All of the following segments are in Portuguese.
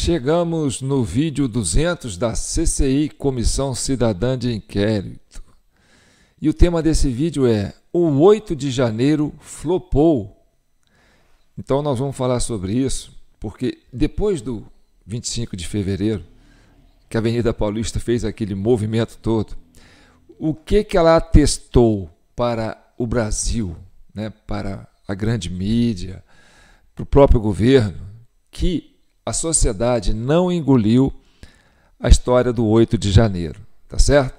Chegamos no vídeo 200 da CCI, Comissão Cidadã de Inquérito. E o tema desse vídeo é: o 8 de janeiro flopou. Então nós vamos falar sobre isso, porque depois do 25 de fevereiro, que a Avenida Paulista fez aquele movimento todo, o que ela atestou para o Brasil, né, para a grande mídia, para o próprio governo, que a sociedade não engoliu a história do 8 de janeiro, tá certo?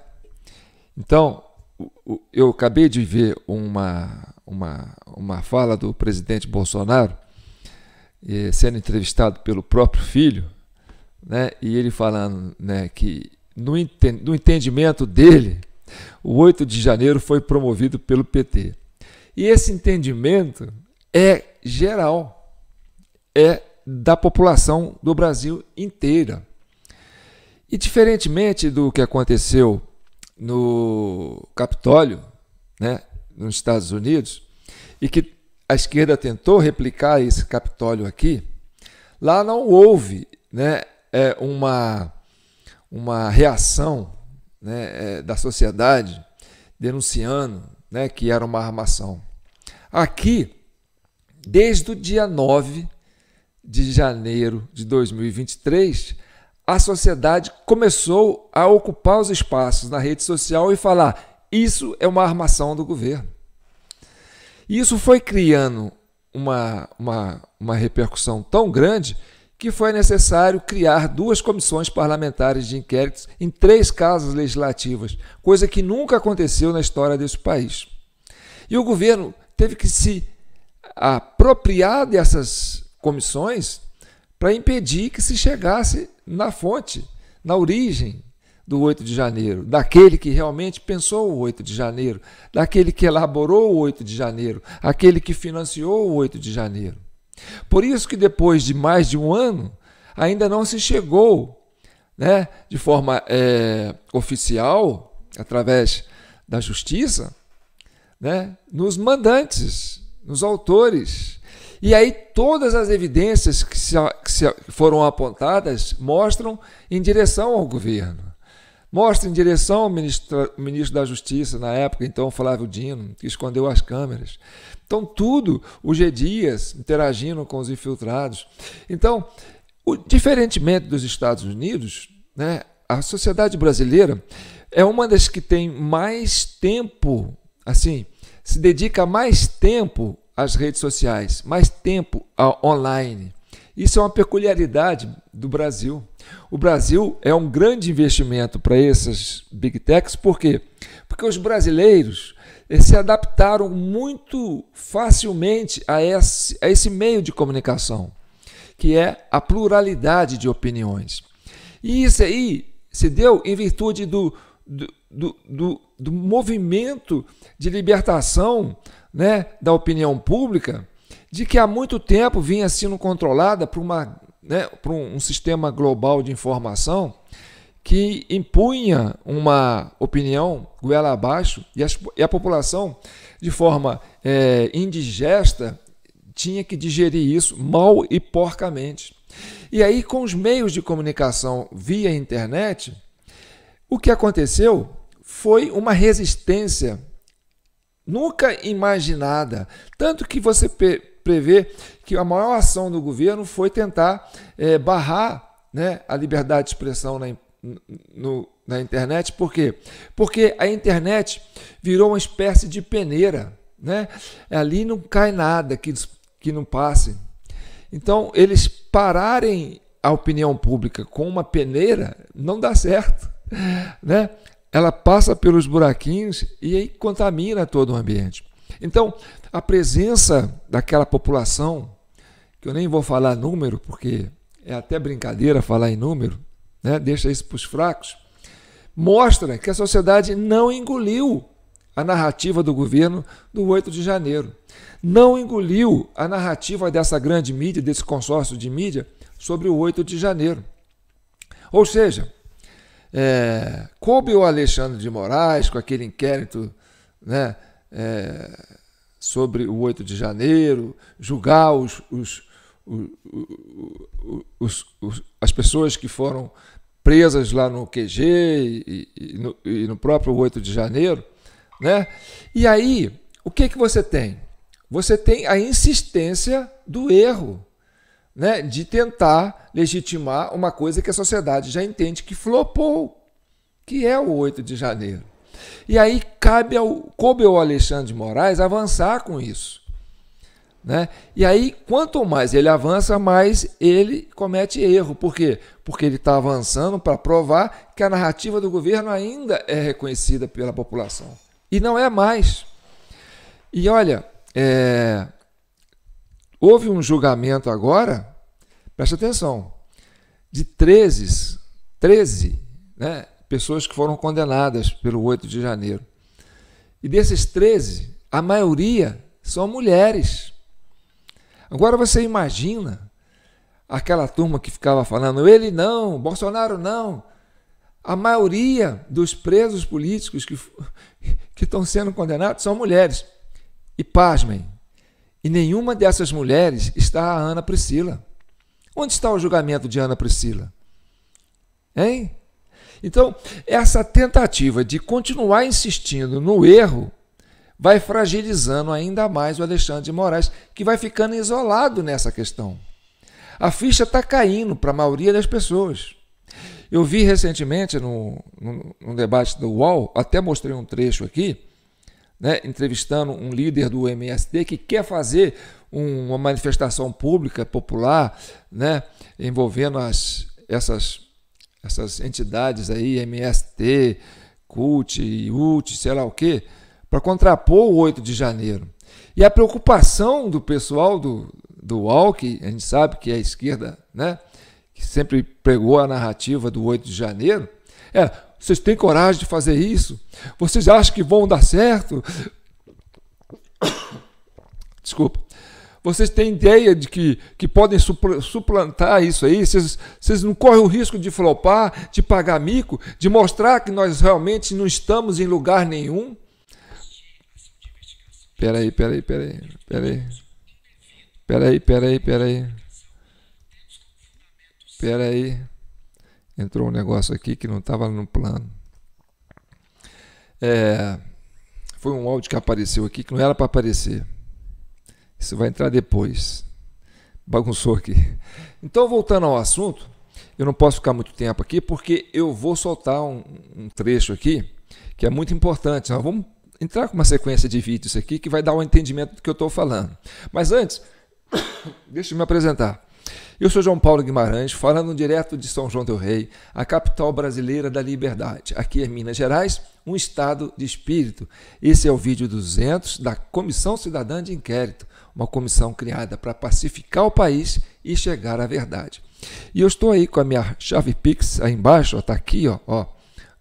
Então, eu acabei de ver uma fala do presidente Bolsonaro sendo entrevistado pelo próprio filho, né, e ele falando, né, que no entendimento dele, o 8 de janeiro foi promovido pelo PT. E esse entendimento é geral, é da população do Brasil inteira. E diferentemente do que aconteceu no Capitólio, né, nos Estados Unidos, e que a esquerda tentou replicar esse Capitólio aqui, lá não houve, né, uma reação, né, da sociedade denunciando, né, que era uma armação. Aqui, desde o dia 9 de janeiro de 2023, a sociedade começou a ocupar os espaços na rede social e falar: isso é uma armação do governo. E isso foi criando uma repercussão tão grande que foi necessário criar 2 comissões parlamentares de inquéritos em 3 casas legislativas, coisa que nunca aconteceu na história desse país. E o governo teve que se apropriar dessas comissões para impedir que se chegasse na fonte, na origem do 8 de janeiro, daquele que realmente pensou o 8 de janeiro, daquele que elaborou o 8 de janeiro, aquele que financiou o 8 de janeiro. Por isso que depois de mais de um ano, ainda não se chegou, né, de forma oficial, através da justiça, né, nos mandantes, nos autores. E aí todas as evidências que foram apontadas mostram em direção ao governo. Mostram em direção ao ministro da Justiça, na época, então, Flávio Dino, que escondeu as câmeras. Então, tudo, o G. Dias interagindo com os infiltrados. Então, diferentemente dos Estados Unidos, né, a sociedade brasileira é uma das que tem mais tempo, assim, se dedica mais tempo às redes sociais, mais tempo online. Isso é uma peculiaridade do Brasil. O Brasil é um grande investimento para essas big techs. Por quê? Porque os brasileiros se adaptaram muito facilmente a esse meio de comunicação, que é a pluralidade de opiniões. E isso aí se deu em virtude do movimento de libertação, né, da opinião pública, de que há muito tempo vinha sendo controlada por um sistema global de informação que impunha uma opinião goela abaixo e a população, de forma indigesta, tinha que digerir isso mal e porcamente. E aí, com os meios de comunicação via internet, o que aconteceu foi uma resistência nunca imaginada, tanto que você prevê que a maior ação do governo foi tentar barrar, né, a liberdade de expressão na internet. Por quê? Porque a internet virou uma espécie de peneira, né? Ali não cai nada que não passe. Então, eles pararem a opinião pública com uma peneira não dá certo, né? Ela passa pelos buraquinhos e aí contamina todo o ambiente. Então, a presença daquela população, que eu nem vou falar número, porque é até brincadeira falar em número, né? Deixa isso para os fracos, mostra que a sociedade não engoliu a narrativa do governo do 8 de janeiro. Não engoliu a narrativa dessa grande mídia, desse consórcio de mídia, sobre o 8 de janeiro. Ou seja, coube o Alexandre de Moraes com aquele inquérito, né, sobre o 8 de janeiro, julgar os as pessoas que foram presas lá no QG e no próprio 8 de janeiro, né? E aí, o que você tem? Você tem a insistência do erro, né? De tentar legitimar uma coisa que a sociedade já entende que flopou, que é o 8 de janeiro. E aí coube ao Alexandre de Moraes avançar com isso, né? E aí, quanto mais ele avança, mais ele comete erro. Por quê? Porque ele está avançando para provar que a narrativa do governo ainda é reconhecida pela população. E não é mais. E olha, houve um julgamento agora, presta atenção, de 13, né, pessoas que foram condenadas pelo 8 de janeiro. E desses 13, a maioria são mulheres. Agora você imagina aquela turma que ficava falando, ele não, Bolsonaro não. A maioria dos presos políticos que estão sendo condenados são mulheres. E pasmem, e nenhuma dessas mulheres está a Ana Priscila. Onde está o julgamento de Ana Priscila? Hein? Então, essa tentativa de continuar insistindo no erro vai fragilizando ainda mais o Alexandre de Moraes, que vai ficando isolado nessa questão. A ficha está caindo para a maioria das pessoas. Eu vi recentemente, num debate do UOL, até mostrei um trecho aqui, né, entrevistando um líder do MST que quer fazer uma manifestação pública, popular, né, envolvendo essas entidades aí, MST, CUT, UT, sei lá o quê, para contrapor o 8 de janeiro. E a preocupação do pessoal do UOL, que a gente sabe que é a esquerda, né, que sempre pregou a narrativa do 8 de janeiro, vocês têm coragem de fazer isso? Vocês acham que vão dar certo? Desculpa. Vocês têm ideia de que podem suplantar isso aí? Vocês não correm o risco de flopar, de pagar mico, de mostrar que nós realmente não estamos em lugar nenhum? Peraí. Entrou um negócio aqui que não estava no plano. Foi um áudio que apareceu aqui que não era para aparecer. Isso vai entrar depois. Bagunçou aqui. Então, voltando ao assunto, eu não posso ficar muito tempo aqui porque eu vou soltar um trecho aqui que é muito importante. Nós vamos entrar com uma sequência de vídeos aqui que vai dar um entendimento do que eu estou falando. Mas antes, deixa eu me apresentar. Eu sou João Paulo Guimarães, falando direto de São João del Rei, a capital brasileira da liberdade. Aqui é Minas Gerais, um estado de espírito. Esse é o vídeo 200 da Comissão Cidadã de Inquérito, uma comissão criada para pacificar o país e chegar à verdade. E eu estou aí com a minha chave Pix aí embaixo, está aqui,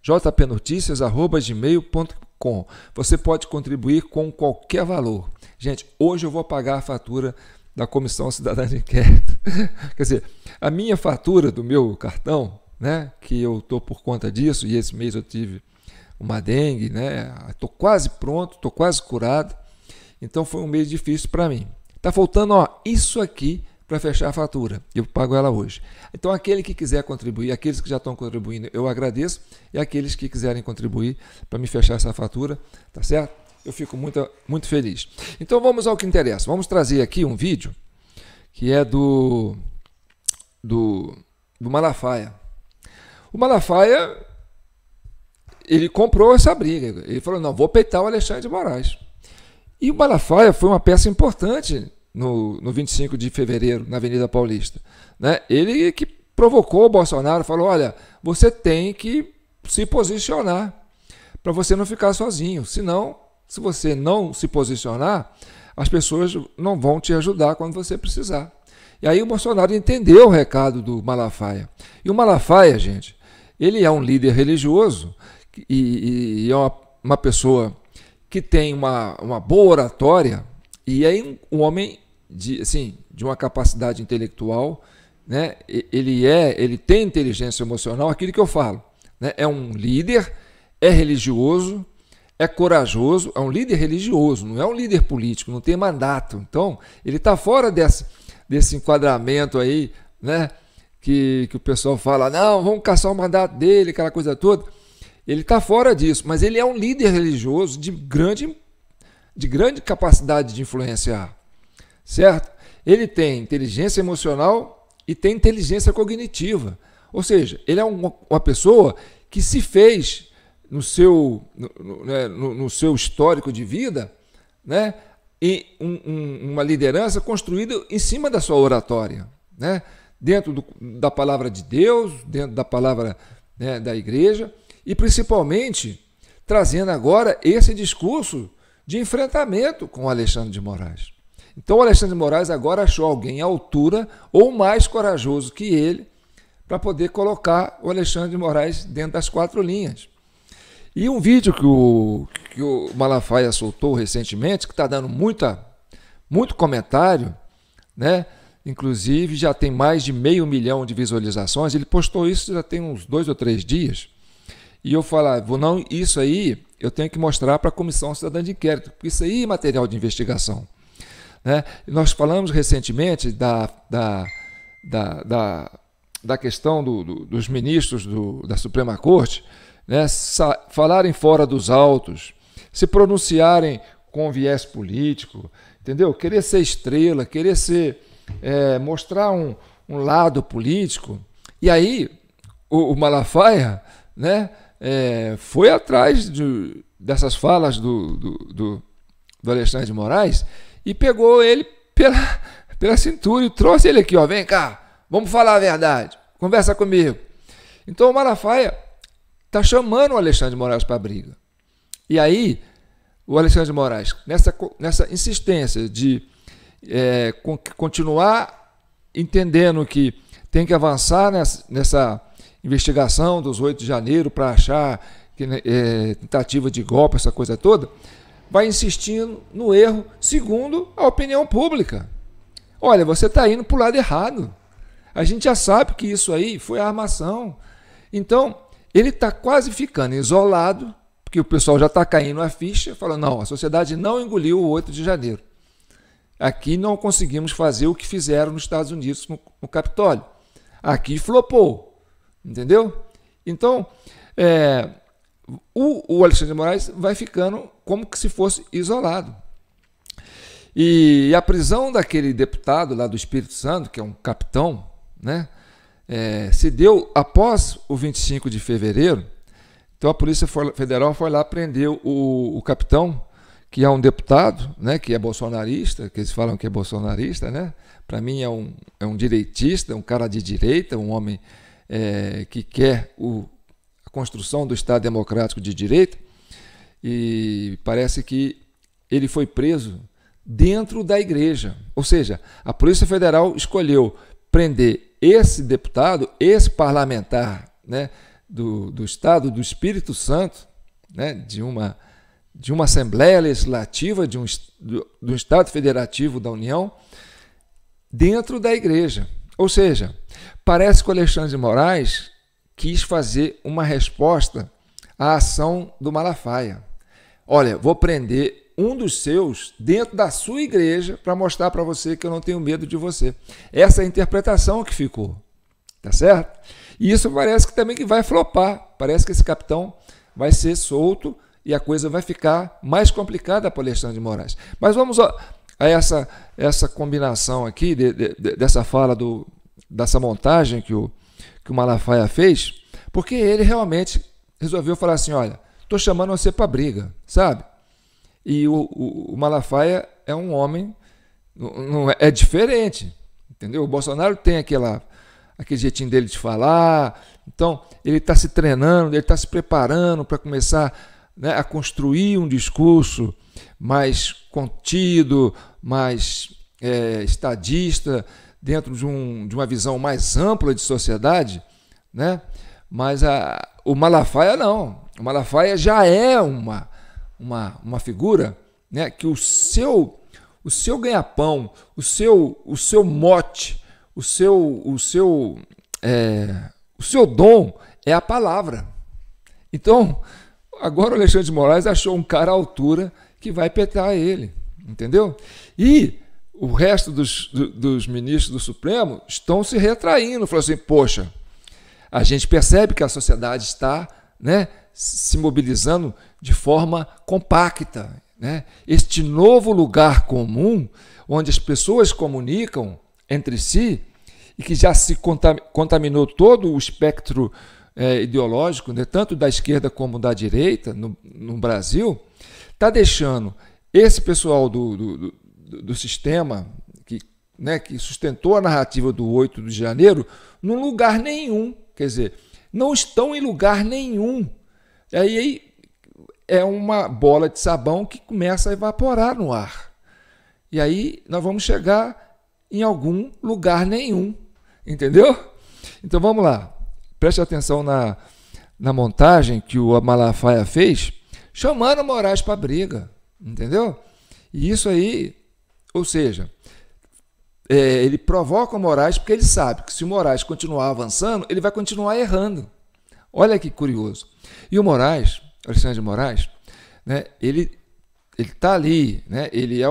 jpnoticias@gmail.com. Você pode contribuir com qualquer valor. Gente, hoje eu vou pagar a fatura da Comissão Cidadã de Inquérito. Quer dizer, a minha fatura do meu cartão, né, que eu estou por conta disso, e esse mês eu tive uma dengue, né, estou quase pronto, estou quase curado, então foi um mês difícil para mim. Está faltando isso aqui para fechar a fatura, eu pago ela hoje. Então aquele que quiser contribuir, aqueles que já estão contribuindo, eu agradeço, e aqueles que quiserem contribuir para me fechar essa fatura, tá certo? Eu fico muito feliz. Então vamos ao que interessa. Vamos trazer aqui um vídeo que é do Malafaia. O Malafaia, ele comprou essa briga. Ele falou, não, vou peitar o Alexandre de Moraes. E o Malafaia foi uma peça importante no 25 de fevereiro, na Avenida Paulista, né? Ele que provocou o Bolsonaro, falou, olha, você tem que se posicionar para você não ficar sozinho, senão, se você não se posicionar, as pessoas não vão te ajudar quando você precisar. E aí o Bolsonaro entendeu o recado do Malafaia. E o Malafaia, gente, ele é um líder religioso e é uma pessoa que tem uma boa oratória e é um homem de uma capacidade intelectual, né? Ele tem inteligência emocional, aquilo que eu falo, né? É um líder, é religioso, é corajoso, é um líder religioso, não é um líder político, não tem mandato. Então, ele está fora desse enquadramento aí, né, que o pessoal fala, não, vamos caçar o mandato dele, aquela coisa toda. Ele está fora disso, mas ele é um líder religioso de grande capacidade de influenciar, certo? Ele tem inteligência emocional e tem inteligência cognitiva. Ou seja, ele é uma pessoa que se fez no seu histórico de vida, né, e uma liderança construída em cima da sua oratória, né, dentro da palavra de Deus, dentro da palavra, né, da igreja, e principalmente trazendo agora esse discurso de enfrentamento com o Alexandre de Moraes. Então o Alexandre de Moraes agora achou alguém à altura ou mais corajoso que ele para poder colocar o Alexandre de Moraes dentro das 4 linhas. E um vídeo que o Malafaia soltou recentemente, que está dando muito comentário, né? Inclusive já tem mais de 500 mil de visualizações, ele postou isso já tem uns 2 ou 3 dias, e eu falei, não, isso aí eu tenho que mostrar para a Comissão Cidadã de Inquérito, porque isso aí é material de investigação, né? Nós falamos recentemente da questão dos ministros da Suprema Corte, né, falarem fora dos autos, se pronunciarem com viés político, entendeu? Querer ser estrela, querer mostrar um lado político. E aí o Malafaia, né, foi atrás dessas falas do Alexandre de Moraes e pegou ele pela cintura e trouxe ele aqui, ó, vem cá, vamos falar a verdade, conversa comigo. Então o Malafaia está chamando o Alexandre de Moraes para a briga. E aí, o Alexandre de Moraes, nessa insistência de continuar entendendo que tem que avançar nessa investigação dos 8 de janeiro para achar que tentativa de golpe, essa coisa toda, vai insistindo no erro segundo a opinião pública. Olha, você está indo para o lado errado. A gente já sabe que isso aí foi armação. Então, ele está quase ficando isolado, porque o pessoal já está caindo a ficha, falando, não, a sociedade não engoliu o 8 de janeiro. Aqui não conseguimos fazer o que fizeram nos Estados Unidos no Capitólio. Aqui flopou, entendeu? Então, o Alexandre de Moraes vai ficando como que se fosse isolado. E a prisão daquele deputado lá do Espírito Santo, que é um capitão, né, se deu após o 25 de fevereiro. Então a Polícia Federal foi lá prender o capitão, que é um deputado, né, que é bolsonarista, que eles falam que é bolsonarista, né? Para mim é um direitista, um cara de direita, um homem que quer a construção do Estado Democrático de Direito, e parece que ele foi preso dentro da igreja. Ou seja, a Polícia Federal escolheu prender esse deputado, esse parlamentar, né, do Estado do Espírito Santo, né, de uma Assembleia Legislativa, do Estado Federativo da União, dentro da igreja. Ou seja, parece que o Alexandre de Moraes quis fazer uma resposta à ação do Malafaia. Olha, vou prender um dos seus dentro da sua igreja para mostrar para você que eu não tenho medo de você. Essa é a interpretação que ficou, tá certo? E isso parece que também que vai flopar. Parece que esse capitão vai ser solto e a coisa vai ficar mais complicada para o Alexandre de Moraes. Mas vamos a essa combinação aqui, dessa fala, dessa montagem que o Malafaia fez, porque ele realmente resolveu falar assim, olha, estou chamando você para briga, sabe? E o Malafaia é um homem, não é diferente, entendeu? O Bolsonaro tem aquele jeitinho dele de falar, então ele está se treinando, ele está se preparando para começar, né, a construir um discurso mais contido, mais estadista, dentro de uma visão mais ampla de sociedade, né? Mas o Malafaia não. O Malafaia já é uma figura, né, que o seu ganha-pão, o seu mote, o seu dom é a palavra. Então, agora o Alexandre de Moraes achou um cara à altura que vai petar ele, entendeu? E o resto dos ministros do Supremo estão se retraindo. Falou assim, poxa, a gente percebe que a sociedade está, né, se mobilizando de forma compacta, né? Este novo lugar comum, onde as pessoas comunicam entre si, e que já se contaminou todo o espectro ideológico, né, tanto da esquerda como da direita no Brasil, está deixando esse pessoal do sistema que sustentou a narrativa do 8 de janeiro num lugar nenhum. Quer dizer, não estão em lugar nenhum. Aí é uma bola de sabão que começa a evaporar no ar. E aí nós vamos chegar em algum lugar nenhum. Entendeu? Então vamos lá. Preste atenção na montagem que o Malafaia fez, chamando o Moraes para briga. Entendeu? E isso aí, ou seja, ele provoca o Moraes porque ele sabe que se o Moraes continuar avançando, ele vai continuar errando. Olha que curioso. E o Moraes, Alexandre de Moraes, né, ele está ali, né, ele é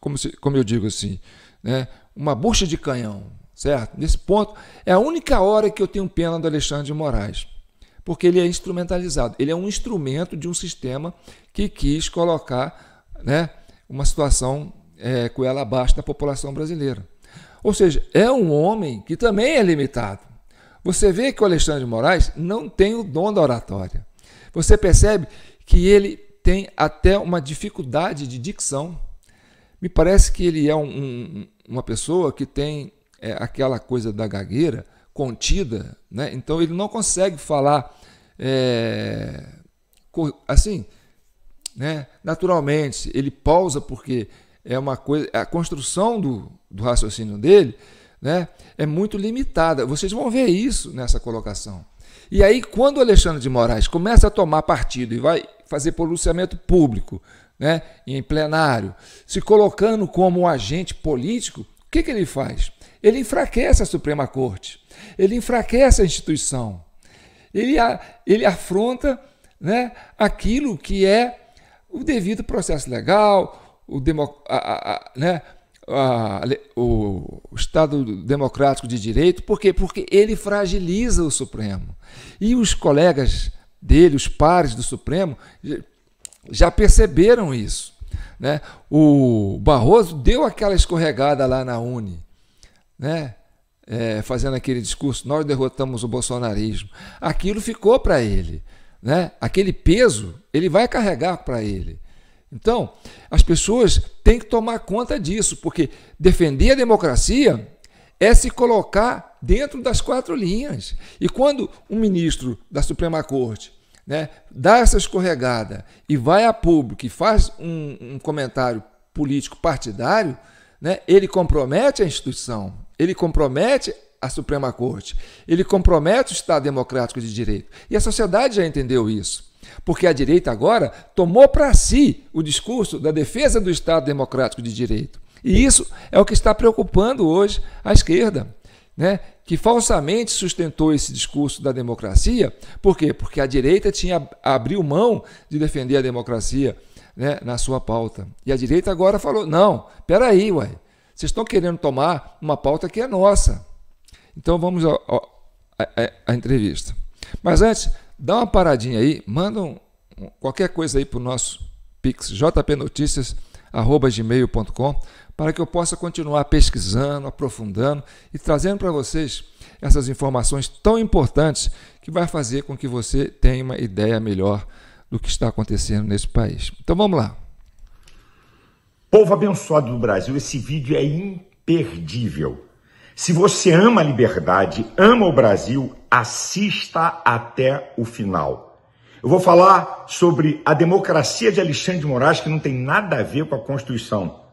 como eu digo assim, né, uma bucha de canhão, certo? Nesse ponto, é a única hora que eu tenho pena do Alexandre de Moraes, porque ele é instrumentalizado. Ele é um instrumento de um sistema que quis colocar, né, uma situação com ela abaixo da população brasileira. Ou seja, é um homem que também é limitado. Você vê que o Alexandre de Moraes não tem o dom da oratória. Você percebe que ele tem até uma dificuldade de dicção. Me parece que ele é uma pessoa que tem aquela coisa da gagueira contida, né? Então ele não consegue falar assim, né? Naturalmente. Ele pausa porque é uma coisa, a construção do raciocínio dele, né, é muito limitada. Vocês vão ver isso nessa colocação. E aí, quando o Alexandre de Moraes começa a tomar partido e vai fazer pronunciamento público, né, em plenário, se colocando como um agente político, o que ele faz? Ele enfraquece a Suprema Corte, ele enfraquece a instituição, ele afronta, né, aquilo que é o devido processo legal, o Estado democrático de direito. Por quê? Porque ele fragiliza o Supremo. E os colegas dele, os pares do Supremo, já perceberam isso, né? O Barroso deu aquela escorregada lá na Uni, né? Fazendo aquele discurso, nós derrotamos o bolsonarismo. Aquilo ficou para ele, né? Aquele peso ele vai carregar para ele. Então, as pessoas têm que tomar conta disso, porque defender a democracia é se colocar dentro das quatro linhas. E quando um ministro da Suprema Corte, né, dá essa escorregada e vai a público e faz um comentário político partidário, né, ele compromete a instituição, ele compromete a Suprema Corte, ele compromete o Estado democrático de direito. E a sociedade já entendeu isso. Porque a direita agora tomou para si o discurso da defesa do Estado democrático de direito. E isso é o que está preocupando hoje a esquerda, né? Que falsamente sustentou esse discurso da democracia. Por quê? Porque a direita abriu mão de defender a democracia, né, na sua pauta. E a direita agora falou, não, peraí, vocês estão querendo tomar uma pauta que é nossa. Então vamos à entrevista. Mas antes, dá uma paradinha aí, manda qualquer coisa aí para o nosso Pix, jpnoticias@gmail.com, para que eu possa continuar pesquisando, aprofundando e trazendo para vocês essas informações tão importantes que vai fazer com que você tenha uma ideia melhor do que está acontecendo nesse país. Então vamos lá. Povo abençoado do Brasil, esse vídeo é imperdível. Se você ama a liberdade, ama o Brasil, assista até o final. Eu vou falar sobre a democracia de Alexandre de Moraes, que não tem nada a ver com a Constituição.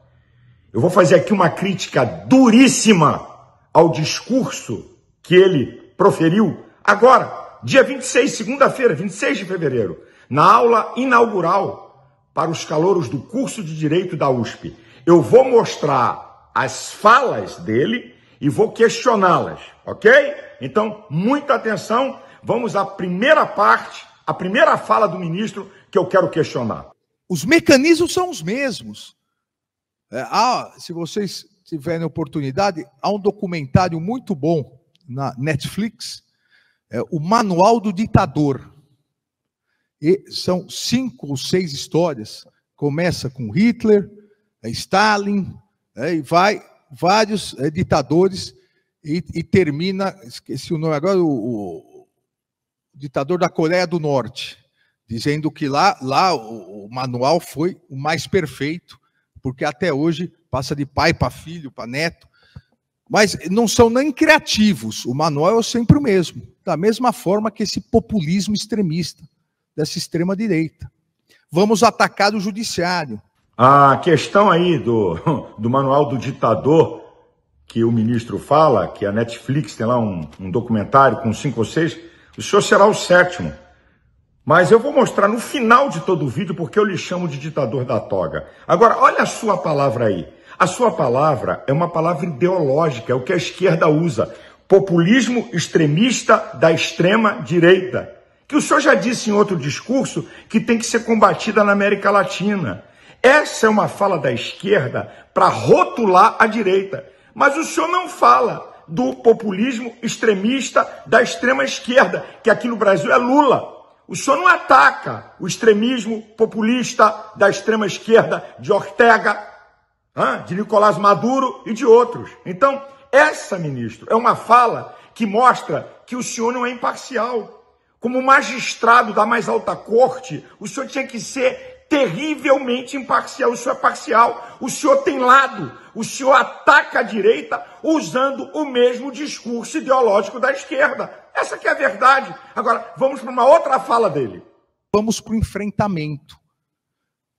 Eu vou fazer aqui uma crítica duríssima ao discurso que ele proferiu agora, dia 26, segunda-feira, 26 de fevereiro, na aula inaugural para os calouros do curso de Direito da USP. Eu vou mostrar as falas dele e vou questioná-las, ok? Então, muita atenção, vamos à primeira parte, a primeira fala do ministro que eu quero questionar. Os mecanismos são os mesmos. Se vocês tiverem oportunidade, há um documentário muito bom na Netflix, O Manual do Ditador. E são 5 ou 6 histórias. Começa com Hitler, Stalin, e vai vários ditadores, e termina, esqueci o nome agora, o ditador da Coreia do Norte, dizendo que lá o manual foi o mais perfeito, porque até hoje passa de pai para filho, para neto, mas não são nem criativos, o manual é sempre o mesmo, da mesma forma que esse populismo extremista, dessa extrema-direita. Vamos atacar o judiciário. A questão aí do manual do ditador, que o ministro fala, que a Netflix tem lá um documentário com 5 ou 6, o senhor será o 7º. Mas eu vou mostrar no final de todo o vídeo porque eu lhe chamo de ditador da toga. Agora, olha a sua palavra aí. A sua palavra é uma palavra ideológica, é o que a esquerda usa. Populismo extremista da extrema-direita. Que o senhor já disse em outro discurso que tem que ser combatida na América Latina. Essa é uma fala da esquerda para rotular a direita. Mas o senhor não fala do populismo extremista da extrema-esquerda, que aqui no Brasil é Lula. O senhor não ataca o extremismo populista da extrema-esquerda de Ortega, de Nicolás Maduro e de outros. Então, essa, ministro, é uma fala que mostra que o senhor não é imparcial. Como magistrado da mais alta corte, o senhor tinha que ser terrivelmente imparcial. O senhor é parcial, o senhor tem lado, o senhor ataca a direita usando o mesmo discurso ideológico da esquerda. Essa que é a verdade. Agora, vamos para uma outra fala dele. Vamos para o enfrentamento.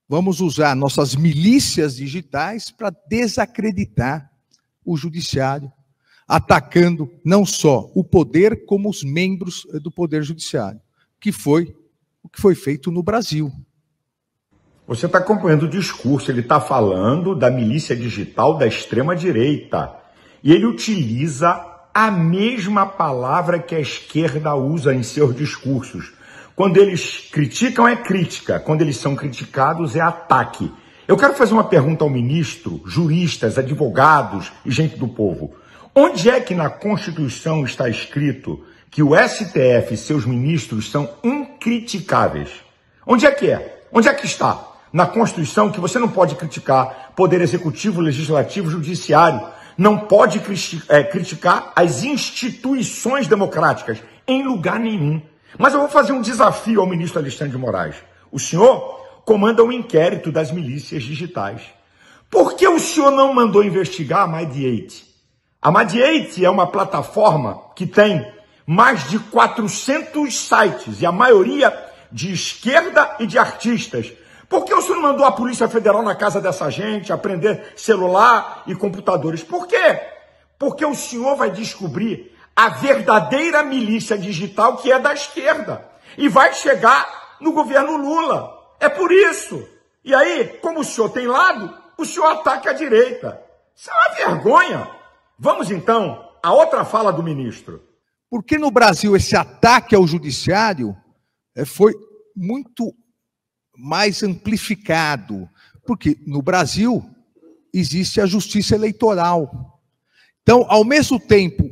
Vamos usar nossas milícias digitais para desacreditar o judiciário, atacando não só o poder, como os membros do poder judiciário, que foi o que foi feito no Brasil. Você está acompanhando o discurso, ele está falando da milícia digital da extrema-direita. E ele utiliza a mesma palavra que a esquerda usa em seus discursos. Quando eles criticam, é crítica. Quando eles são criticados, é ataque. Eu quero fazer uma pergunta ao ministro, juristas, advogados e gente do povo. Onde é que na Constituição está escrito que o STF e seus ministros são incriticáveis? Onde é que é? Onde é que está? Na Constituição que você não pode criticar Poder Executivo, Legislativo, Judiciário, não pode criticar as instituições democráticas em lugar nenhum. Mas eu vou fazer um desafio ao ministro Alexandre de Moraes. O senhor comanda um inquérito das milícias digitais. Por que o senhor não mandou investigar a Mediate? A Mediate é uma plataforma que tem mais de 400 sites, e a maioria de esquerda e de artistas. Por que o senhor não mandou a Polícia Federal na casa dessa gente, apreender celular e computadores? Por quê? Porque o senhor vai descobrir a verdadeira milícia digital que é da esquerda. E vai chegar no governo Lula. É por isso. E aí, como o senhor tem lado, o senhor ataca a direita. Isso é uma vergonha. Vamos então à outra fala do ministro. Porque no Brasil esse ataque ao judiciário foi muito mais amplificado, porque no Brasil existe a justiça eleitoral. Então, ao mesmo tempo,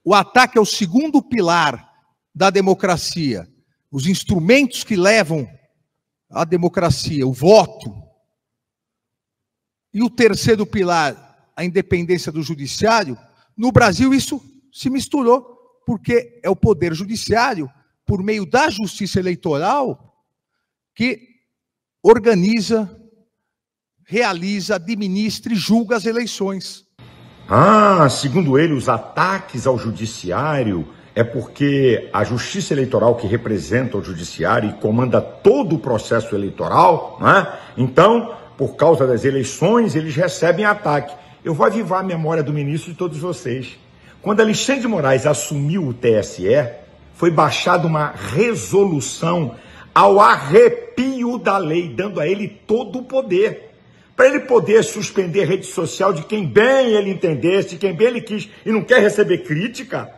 o ataque ao segundo pilar da democracia, os instrumentos que levam à democracia, o voto, e o terceiro pilar, a independência do judiciário, no Brasil isso se misturou, porque é o poder judiciário, por meio da justiça eleitoral, que organiza, realiza, administra e julga as eleições. Segundo ele, os ataques ao judiciário é porque a justiça eleitoral que representa o judiciário e comanda todo o processo eleitoral, né? Então, por causa das eleições, eles recebem ataque. Eu vou avivar a memória do ministro e de todos vocês. Quando Alexandre de Moraes assumiu o TSE, foi baixada uma resolução ao arrepio da lei, dando a ele todo o poder, para ele poder suspender rede social de quem bem ele entendesse, de quem bem ele quis, e não quer receber crítica,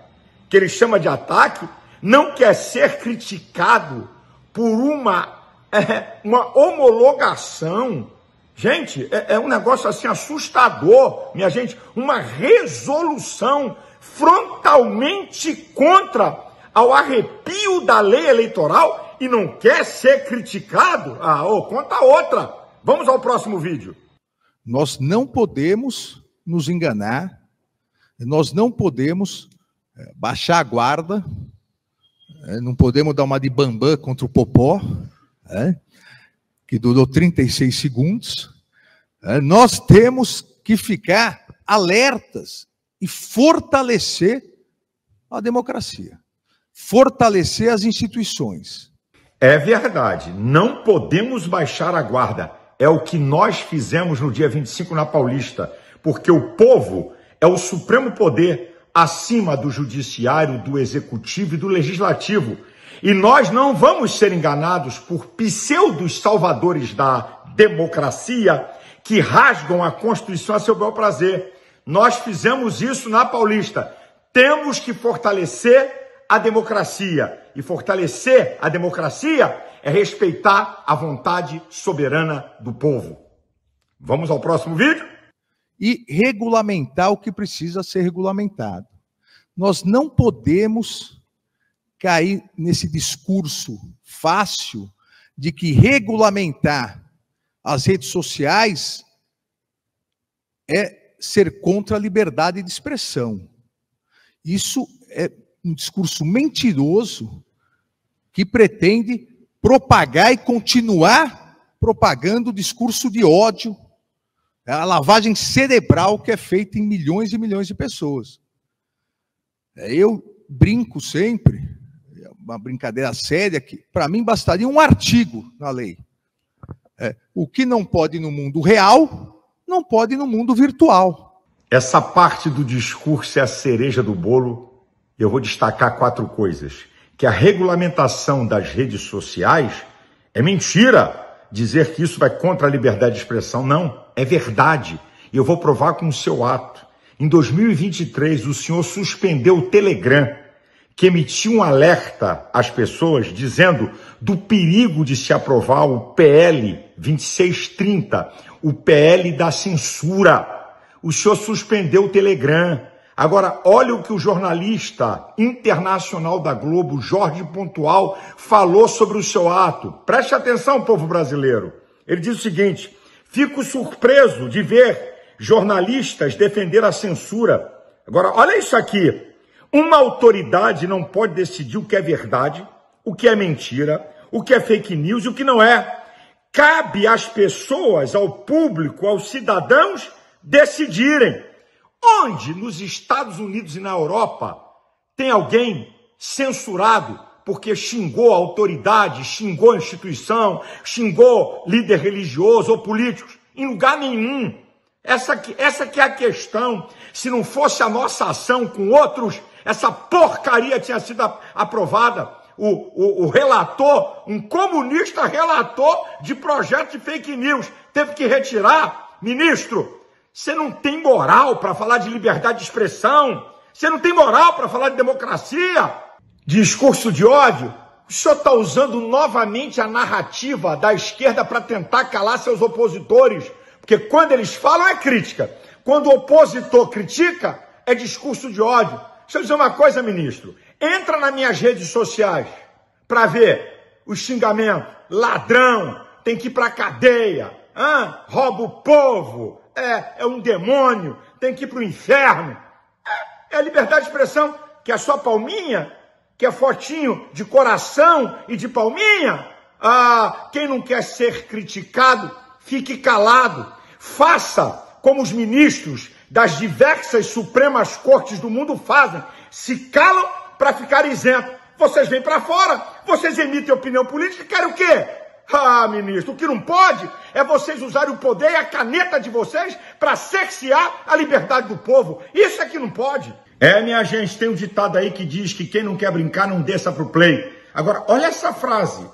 que ele chama de ataque, não quer ser criticado por uma homologação Gente, é um negócio assim assustador, minha gente. Uma resolução frontalmente contra ao arrepio da lei eleitoral e não quer ser criticado? Conta outra. Vamos ao próximo vídeo. Nós não podemos nos enganar, nós não podemos baixar a guarda, não podemos dar uma de bambam contra o Popó, que durou 36 segundos. Nós temos que ficar alertas e fortalecer a democracia, fortalecer as instituições. É verdade, não podemos baixar a guarda. É o que nós fizemos no dia 25 na Paulista, porque o povo é o supremo poder acima do judiciário, do executivo e do legislativo. E nós não vamos ser enganados por pseudos salvadores da democracia que rasgam a Constituição a seu bel prazer. Nós fizemos isso na Paulista. Temos que fortalecer a democracia. E fortalecer a democracia é respeitar a vontade soberana do povo. Vamos ao próximo vídeo? E regulamentar o que precisa ser regulamentado. Nós não podemos cair nesse discurso fácil de que regulamentar as redes sociais é ser contra a liberdade de expressão. Isso é um discurso mentiroso que pretende propagar e continuar propagando o discurso de ódio, a lavagem cerebral que é feita em milhões e milhões de pessoas. Eu brinco sempre, uma brincadeira séria, que para mim bastaria um artigo na lei. O que não pode no mundo real, não pode no mundo virtual. Essa parte do discurso é a cereja do bolo. Eu vou destacar 4 coisas. Que a regulamentação das redes sociais é mentira. Dizer que isso vai contra a liberdade de expressão, não. É verdade. E eu vou provar com o seu ato. Em 2023, o senhor suspendeu o Telegram, que emitiu um alerta às pessoas dizendo do perigo de se aprovar o PL 2630, o PL da censura. O senhor suspendeu o Telegram. Agora, olha o que o jornalista internacional da Globo, Jorge Pontual, falou sobre o seu ato. Preste atenção, povo brasileiro. Ele diz o seguinte: fico surpreso de ver jornalistas defender a censura. Agora, olha isso aqui. Uma autoridade não pode decidir o que é verdade, o que é mentira, o que é fake news e o que não é. Cabe às pessoas, ao público, aos cidadãos decidirem. Onde nos Estados Unidos e na Europa tem alguém censurado porque xingou a autoridade, xingou a instituição, xingou líder religioso ou políticos? Em lugar nenhum. Essa que é a questão. Se não fosse a nossa ação com outros, essa porcaria tinha sido aprovada. O relator, um comunista relator de projeto de fake news, teve que retirar. Ministro, você não tem moral para falar de liberdade de expressão? Você não tem moral para falar de democracia? Discurso de ódio? O senhor está usando novamente a narrativa da esquerda para tentar calar seus opositores. Porque quando eles falam é crítica. Quando o opositor critica, é discurso de ódio. Deixa eu dizer uma coisa, ministro. Entra nas minhas redes sociais para ver o xingamento. Ladrão, tem que ir para a cadeia. Rouba o povo. É um demônio, tem que ir para o inferno. É a liberdade de expressão. Que é só palminha? Que é fotinho de coração e de palminha? Quem não quer ser criticado, fique calado. Faça como os ministros das diversas Supremas Cortes do mundo fazem. Se calam para ficar isento. Vocês vêm para fora, vocês emitem opinião política e querem o quê? Ministro, o que não pode é vocês usarem o poder e a caneta de vocês para cercear a liberdade do povo. Isso é que não pode. Minha gente, tem um ditado aí que diz que quem não quer brincar não desça pro play. Agora, olha essa frase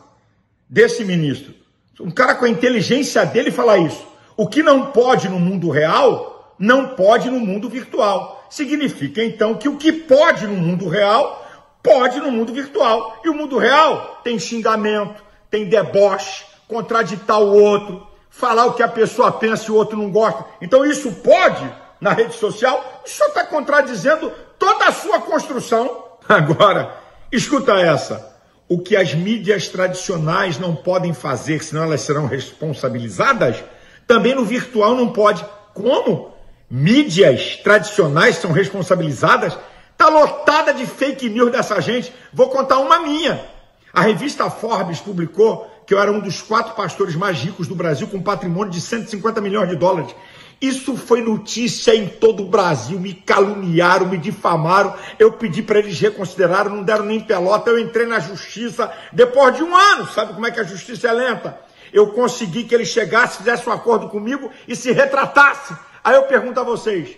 desse ministro. Um cara com a inteligência dele fala isso. O que não pode no mundo real, não pode no mundo virtual. Significa, então, que o que pode no mundo real, pode no mundo virtual. E o mundo real tem xingamento, tem deboche, contraditar o outro, falar o que a pessoa pensa e o outro não gosta. Então isso pode na rede social? O senhor está contradizendo toda a sua construção. Agora, escuta essa. O que as mídias tradicionais não podem fazer, senão elas serão responsabilizadas, também no virtual não pode. Como? Mídias tradicionais são responsabilizadas? Está lotada de fake news dessa gente. Vou contar uma minha. A revista Forbes publicou que eu era um dos 4 pastores mais ricos do Brasil, com um patrimônio de 150 milhões de dólares. Isso foi notícia em todo o Brasil. Me caluniaram, me difamaram. Eu pedi para eles reconsiderarem, não deram nem pelota. Eu entrei na justiça depois de 1 ano. Sabe como é que a justiça é lenta? Eu consegui que eles chegassem, fizessem um acordo comigo e se retratassem. Aí eu pergunto a vocês,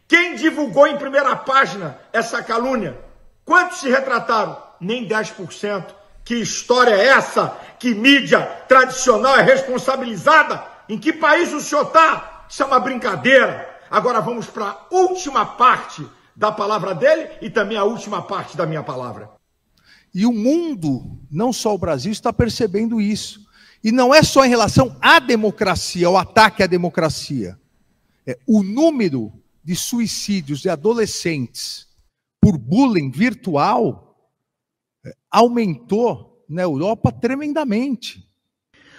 quem divulgou em primeira página essa calúnia? Quantos se retrataram? Nem 10%. Que história é essa? Que mídia tradicional é responsabilizada? Em que país o senhor está? Isso é uma brincadeira. Agora vamos para a última parte da palavra dele e também a última parte da minha palavra. E o mundo, não só o Brasil, está percebendo isso. E não é só em relação à democracia, ao ataque à democracia. O número de suicídios de adolescentes por bullying virtual aumentou na Europa tremendamente.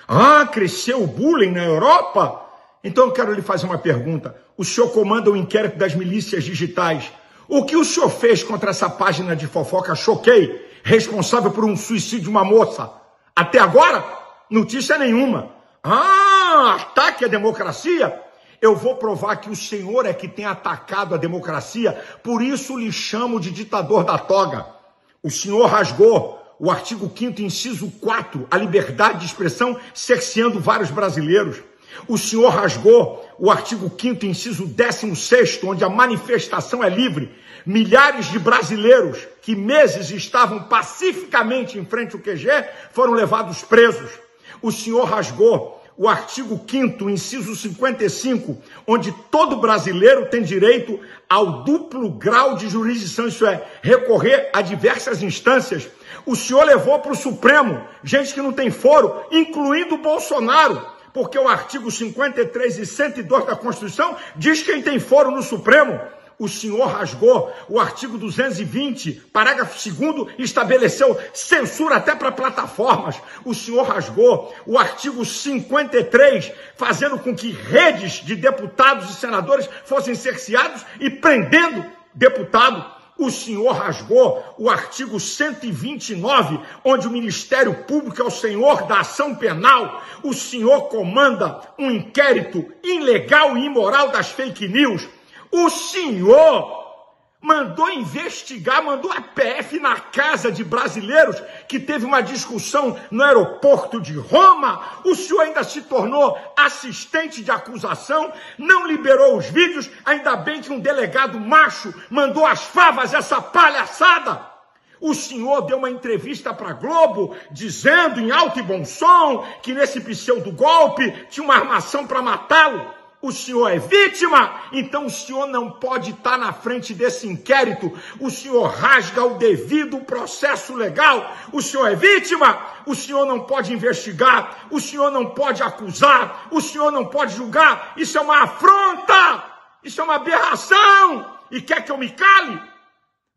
Ah, cresceu o bullying na Europa? Então eu quero lhe fazer uma pergunta. O senhor comanda o inquérito das milícias digitais. O que o senhor fez contra essa página de fofoca Choquei, responsável por um suicídio de uma moça? Até agora, notícia nenhuma. Ah, ataque à democracia? Eu vou provar que o senhor é que tem atacado a democracia, por isso lhe chamo de ditador da toga. O senhor rasgou o artigo 5º, inciso 4, a liberdade de expressão, cerceando vários brasileiros. O senhor rasgou o artigo 5º, inciso 16º, onde a manifestação é livre. Milhares de brasileiros que meses estavam pacificamente em frente ao QG foram levados presos. O senhor rasgou o artigo 5º, inciso 55, onde todo brasileiro tem direito ao duplo grau de jurisdição, isso é, recorrer a diversas instâncias. O senhor levou para o Supremo gente que não tem foro, incluindo o Bolsonaro, porque o artigo 53 e 102 da Constituição diz quem tem foro no Supremo. O senhor rasgou o artigo 220, parágrafo 2º, estabeleceu censura até para plataformas. O senhor rasgou o artigo 53, fazendo com que redes de deputados e senadores fossem cerceados e prendendo deputado. O senhor rasgou o artigo 129, onde o Ministério Público é o senhor da ação penal. O senhor comanda um inquérito ilegal e imoral das fake news. O senhor mandou investigar, mandou a PF na casa de brasileiros que teve uma discussão no aeroporto de Roma. O senhor ainda se tornou assistente de acusação, não liberou os vídeos, ainda bem que um delegado macho mandou as favas, essa palhaçada. O senhor deu uma entrevista para a Globo, dizendo em alto e bom som que nesse pseudo-golpe tinha uma armação para matá-lo. O senhor é vítima, então o senhor não pode estar na frente desse inquérito. O senhor rasga o devido processo legal. O senhor é vítima, o senhor não pode investigar, o senhor não pode acusar, o senhor não pode julgar. Isso é uma afronta, isso é uma aberração. E quer que eu me cale?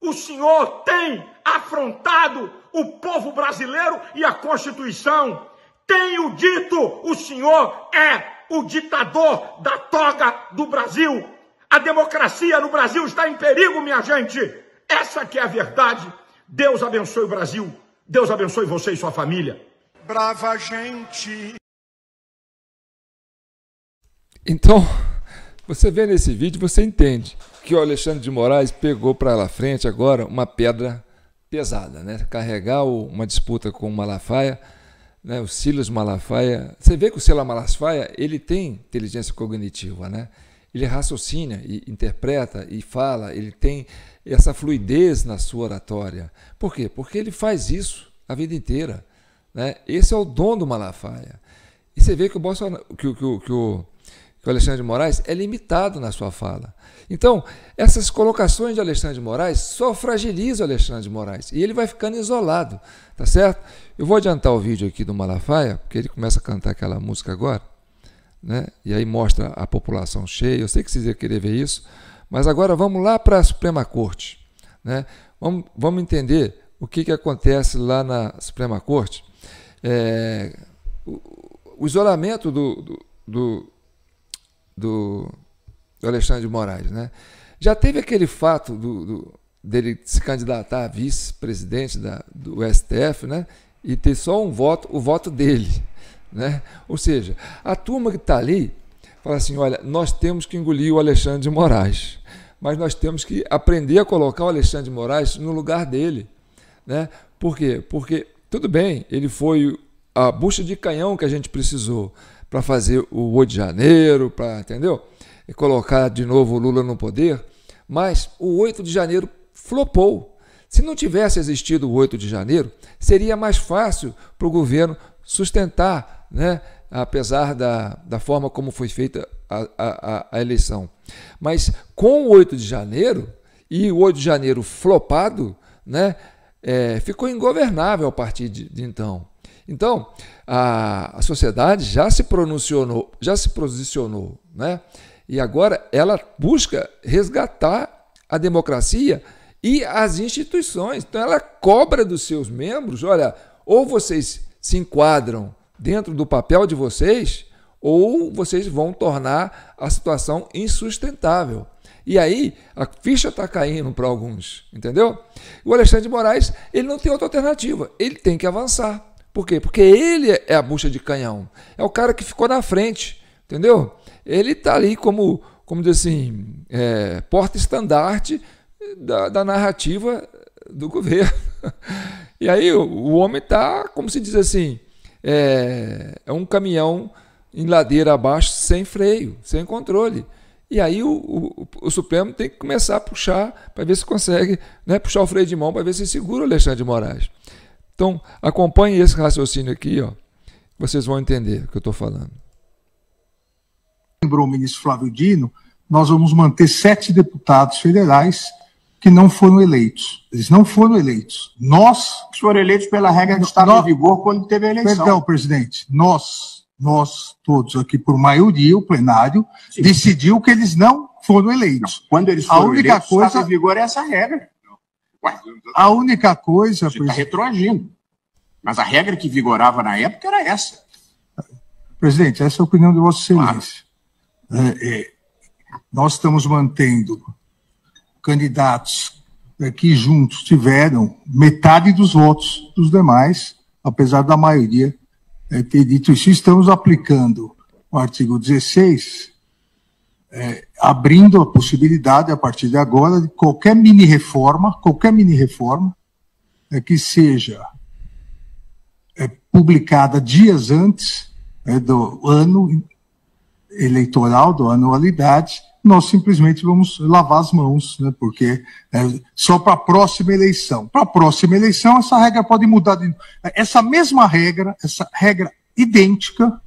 O senhor tem afrontado o povo brasileiro e a Constituição. Tenho dito, o senhor é o ditador da toga do Brasil. A democracia no Brasil está em perigo, minha gente. Essa que é a verdade. Deus abençoe o Brasil. Deus abençoe você e sua família. Brava gente. Então, você vê nesse vídeo, você entende que o Alexandre de Moraes pegou para lá frente agora uma pedra pesada, né? Carregar uma disputa com o Malafaia, né, o Silas Malafaia. Você vê que o Silas Malafaia, ele tem inteligência cognitiva, né? Ele raciocina e interpreta e fala, ele tem essa fluidez na sua oratória. Por quê? Porque ele faz isso a vida inteira, né? Esse é o dom do Malafaia. E você vê que o Bolsonaro, que o Alexandre de Moraes é limitado na sua fala. Então, essas colocações de Alexandre de Moraes só fragilizam o Alexandre de Moraes e ele vai ficando isolado, tá certo? Eu vou adiantar o vídeo aqui do Malafaia, porque ele começa a cantar aquela música agora, né? E aí mostra a população cheia. Eu sei que vocês iam querer ver isso, mas agora vamos lá para a Suprema Corte, né? Vamos entender o que acontece lá na Suprema Corte. O isolamento do Alexandre de Moraes, né? Já teve aquele fato dele se candidatar a vice-presidente do STF, né? E ter só um voto, o voto dele, né? Ou seja, a turma que está ali fala assim, olha, nós temos que engolir o Alexandre de Moraes, mas nós temos que aprender a colocar o Alexandre de Moraes no lugar dele, né? Por quê? Porque, tudo bem, ele foi a bucha de canhão que a gente precisou para fazer o 8 de janeiro, para, entendeu? E colocar de novo o Lula no poder, mas o 8 de janeiro flopou. Se não tivesse existido o 8 de janeiro, seria mais fácil para o governo sustentar, né? Apesar da forma como foi feita a eleição. Mas com o 8 de janeiro, e o 8 de janeiro flopado, né? Ficou ingovernável a partir de então. Então, a sociedade já se posicionou, né? E agora ela busca resgatar a democracia e as instituições. Então, ela cobra dos seus membros, olha, ou vocês se enquadram dentro do papel de vocês, ou vocês vão tornar a situação insustentável. E aí, a ficha está caindo para alguns, entendeu? O Alexandre de Moraes, ele não tem outra alternativa, ele tem que avançar. Por quê? Porque ele é a bucha de canhão, é o cara que ficou na frente, entendeu? Ele está ali como dizer assim, porta-estandarte da narrativa do governo. E aí o homem está, como se diz assim, é um caminhão em ladeira abaixo, sem freio, sem controle. E aí o Supremo tem que começar a puxar para ver se consegue, né, puxar o freio de mão para ver se segura o Alexandre de Moraes. Então, acompanhe esse raciocínio aqui, ó, vocês vão entender o que eu estou falando. Lembrou o ministro Flávio Dino, nós vamos manter 7 deputados federais que não foram eleitos. Eles não foram eleitos. Nós foram eleitos pela regra que estava em vigor quando teve a eleição. Perdão, presidente. Nós todos aqui, por maioria, o plenário, sim, decidiu que eles não foram eleitos. Não, quando eles foram eleitos, estava em vigor essa regra. Ué, a única coisa... Você está retroagindo. Mas a regra que vigorava na época era essa. Presidente, essa é a opinião de Vossa Excelência. Claro. Nós estamos mantendo candidatos que juntos tiveram metade dos votos dos demais, apesar da maioria ter dito isso. Estamos aplicando o artigo 16, abrindo a possibilidade, a partir de agora, de qualquer mini-reforma que seja publicada dias antes do ano eleitoral, da anualidade, nós simplesmente vamos lavar as mãos, né, porque só para a próxima eleição. Para a próxima eleição, essa regra pode mudar. Essa mesma regra, essa regra idêntica,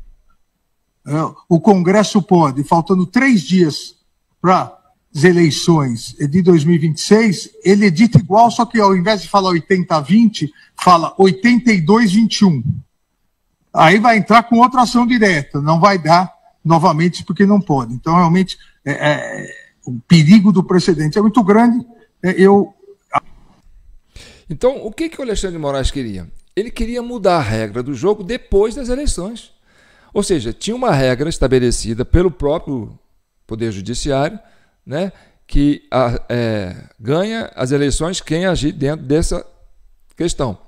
o Congresso pode, faltando 3 dias para as eleições de 2026, ele edita igual, só que ao invés de falar 80-20, fala 82-21. Aí vai entrar com outra ação direta, não vai dar novamente porque não pode. Então, realmente, o perigo do precedente é muito grande. Então, o que o Alexandre de Moraes queria? Ele queria mudar a regra do jogo depois das eleições. Ou seja, tinha uma regra estabelecida pelo próprio Poder Judiciário, né, que ganha as eleições quem agir dentro dessa questão,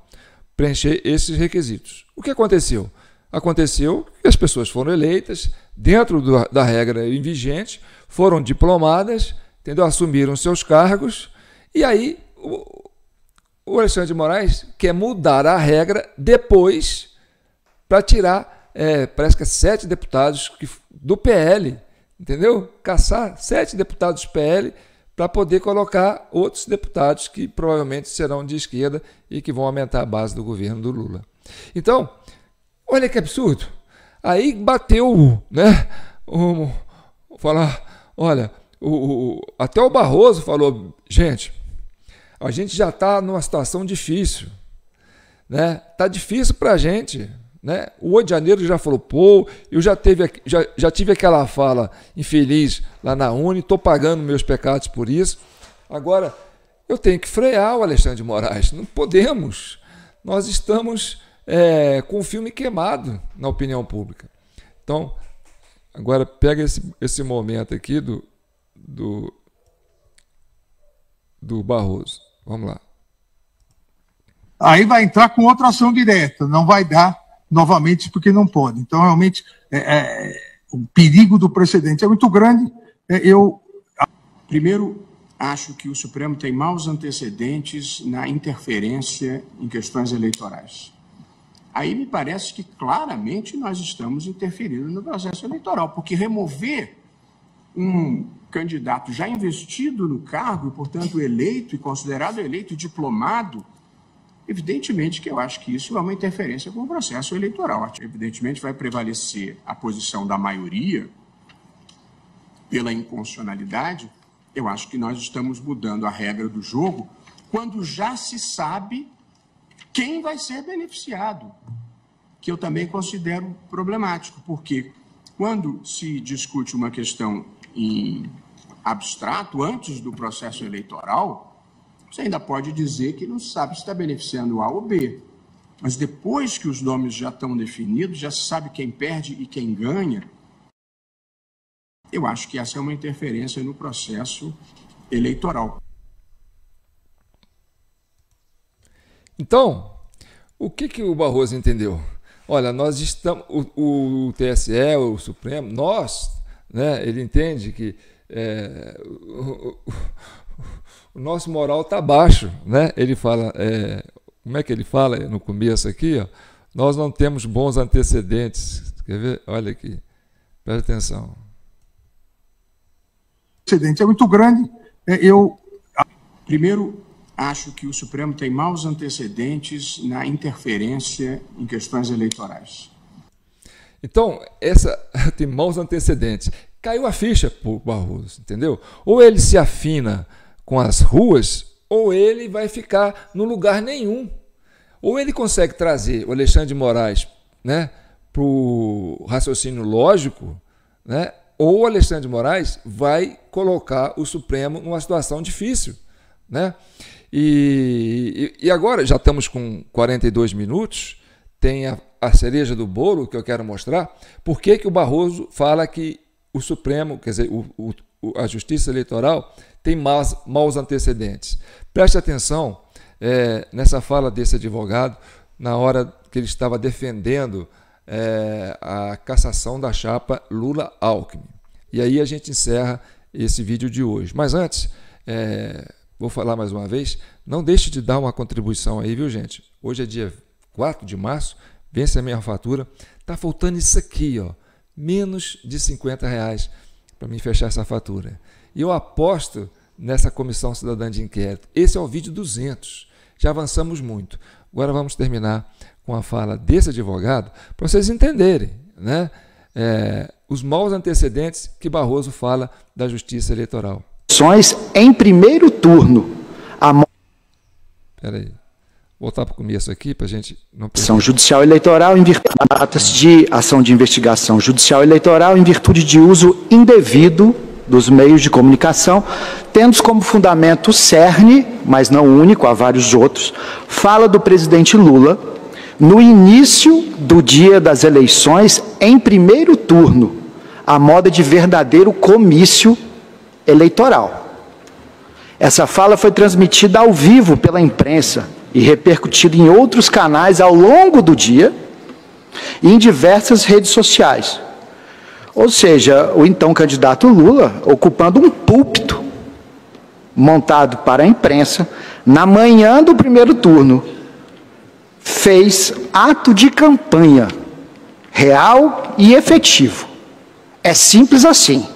preencher esses requisitos. O que aconteceu? Aconteceu que as pessoas foram eleitas dentro da regra em vigente, foram diplomadas, entendeu? Assumiram seus cargos, e aí o Alexandre de Moraes quer mudar a regra depois para tirar, parece que 7 deputados do PL, entendeu? Caçar 7 deputados do PL para poder colocar outros deputados que provavelmente serão de esquerda e que vão aumentar a base do governo do Lula. Então, olha que absurdo. Aí bateu, né? Olha, até o Barroso falou, gente, a gente já está numa situação difícil, né? Tá difícil para a gente, né? O 8 de janeiro já falou, pô, eu já tive aquela fala infeliz lá na Uni, estou pagando meus pecados por isso. Agora, eu tenho que frear o Alexandre de Moraes. Não podemos. Nós estamos com o filme queimado na opinião pública. Então, agora pega esse momento aqui do Barroso. Vamos lá. Aí vai entrar com outra ação direta, não vai dar novamente porque não pode. Então, realmente, o perigo do precedente é muito grande. Primeiro, acho que o Supremo tem maus antecedentes na interferência em questões eleitorais. Aí me parece que claramente nós estamos interferindo no processo eleitoral, porque remover um candidato já investido no cargo, e, portanto, eleito e considerado eleito e diplomado, evidentemente que eu acho que isso é uma interferência com o processo eleitoral. Evidentemente vai prevalecer a posição da maioria pela inconstitucionalidade. Eu acho que nós estamos mudando a regra do jogo quando já se sabe quem vai ser beneficiado, que eu também considero problemático, porque quando se discute uma questão em abstrato, antes do processo eleitoral, você ainda pode dizer que não sabe se está beneficiando A ou B. Mas depois que os nomes já estão definidos, já se sabe quem perde e quem ganha, eu acho que essa é uma interferência no processo eleitoral. Então, o que o Barroso entendeu? Olha, nós estamos, o TSE, o Supremo, nós, né, ele entende que o nosso moral está baixo, né? Ele fala, como é que ele fala no começo aqui? Ó, nós não temos bons antecedentes. Quer ver? Olha aqui, presta atenção. O antecedente é muito grande. Primeiro, acho que o Supremo tem maus antecedentes na interferência em questões eleitorais. Então, essa tem maus antecedentes. Caiu a ficha por Barroso, entendeu? Ou ele se afina com as ruas, ou ele vai ficar no lugar nenhum. Ou ele consegue trazer o Alexandre de Moraes, né, para o raciocínio lógico, né, ou o Alexandre de Moraes vai colocar o Supremo numa situação difícil, né? E agora, já estamos com 42 minutos, tem a cereja do bolo que eu quero mostrar. Por que o Barroso fala que o Supremo, quer dizer, a Justiça Eleitoral tem maus antecedentes? Preste atenção nessa fala desse advogado, na hora que ele estava defendendo a cassação da chapa Lula-Alckmin. E aí a gente encerra esse vídeo de hoje. Mas antes, vou falar mais uma vez, não deixe de dar uma contribuição aí, viu, gente? Hoje é dia 4 de março, vence a minha fatura. Está faltando isso aqui, ó, menos de R$50 para mim fechar essa fatura. E eu aposto nessa Comissão Cidadã de Inquérito. Esse é o vídeo 200. Já avançamos muito. Agora vamos terminar com a fala desse advogado para vocês entenderem, né, os maus antecedentes que Barroso fala da Justiça Eleitoral. Em primeiro turno. Espera aí. Voltar para o começo aqui para a gente não perder. Ação judicial eleitoral em virtude de ação de investigação judicial eleitoral em virtude de uso indevido dos meios de comunicação, tendo como fundamento o cerne, mas não único, há vários outros, fala do presidente Lula no início do dia das eleições, em primeiro turno, a moda de verdadeiro comício eleitoral. Essa fala foi transmitida ao vivo pela imprensa e repercutida em outros canais ao longo do dia e em diversas redes sociais. Ou seja, o então candidato Lula ocupando um púlpito montado para a imprensa na manhã do primeiro turno, fez ato de campanha real e efetivo. É simples assim.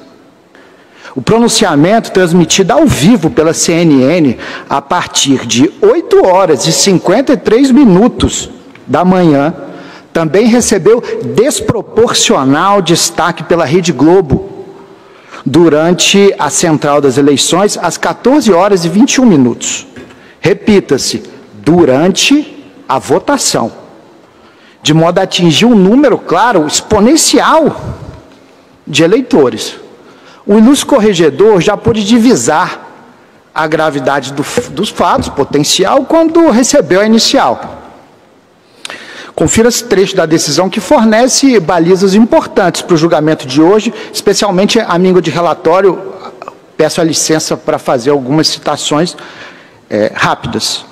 O pronunciamento transmitido ao vivo pela CNN a partir de 8h53 da manhã também recebeu desproporcional destaque pela Rede Globo durante a central das eleições às 14h21. Repita-se, durante a votação. de modo a atingir um número, claro, exponencial de eleitores. O ilustre corregedor já pôde divisar a gravidade dos fatos, potencial, quando recebeu a inicial. Confira esse trecho da decisão que fornece balizas importantes para o julgamento de hoje, especialmente a míngua de relatório. Peço a licença para fazer algumas citações rápidas.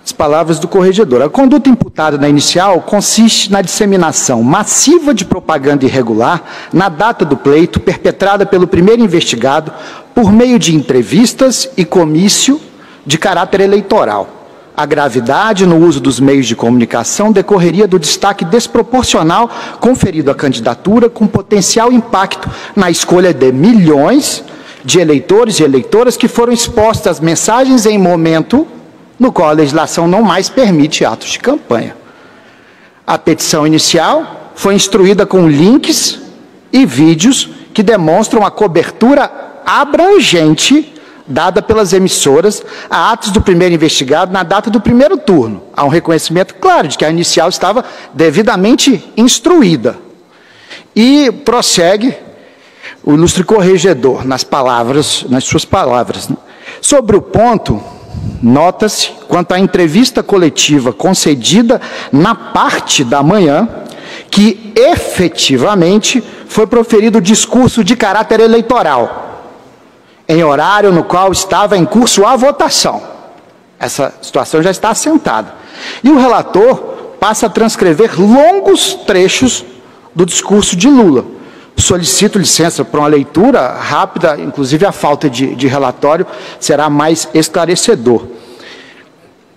As palavras do corregedor. A conduta imputada na inicial consiste na disseminação massiva de propaganda irregular na data do pleito, perpetrada pelo primeiro investigado por meio de entrevistas e comício de caráter eleitoral. A gravidade no uso dos meios de comunicação decorreria do destaque desproporcional conferido à candidatura, com potencial impacto na escolha de milhões de eleitores e eleitoras que foram expostas às mensagens em momento no qual a legislação não mais permite atos de campanha. A petição inicial foi instruída com links e vídeos que demonstram a cobertura abrangente dada pelas emissoras a atos do primeiro investigado na data do primeiro turno. Há um reconhecimento claro de que a inicial estava devidamente instruída. E prossegue o ilustre corregedor nas suas palavras. Sobre o ponto, nota-se, quanto à entrevista coletiva concedida na parte da manhã, que efetivamente foi proferido discurso de caráter eleitoral, em horário no qual estava em curso a votação. Essa situação já está assentada. E o relator passa a transcrever longos trechos do discurso de Lula. Solicito licença para uma leitura rápida, inclusive a falta de relatório será mais esclarecedor.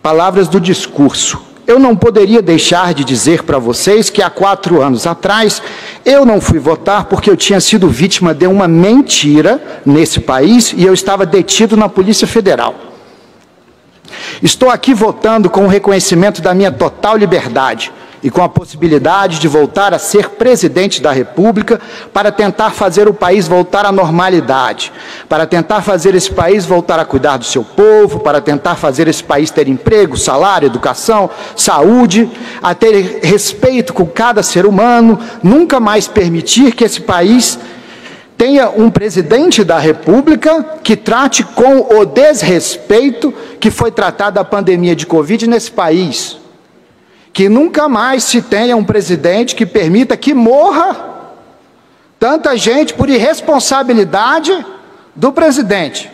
Palavras do discurso. Eu não poderia deixar de dizer para vocês que há 4 anos atrás eu não fui votar porque eu tinha sido vítima de uma mentira nesse país e eu estava detido na Polícia Federal. Estou aqui votando com o reconhecimento da minha total liberdade e com a possibilidade de voltar a ser presidente da República para tentar fazer o país voltar à normalidade, para tentar fazer esse país voltar a cuidar do seu povo, para tentar fazer esse país ter emprego, salário, educação, saúde, a ter respeito com cada ser humano, nunca mais permitir que esse país tenha um presidente da República que trate com o desrespeito que foi tratado a pandemia de Covid nesse país. Que nunca mais se tenha um presidente que permita que morra tanta gente por irresponsabilidade do presidente.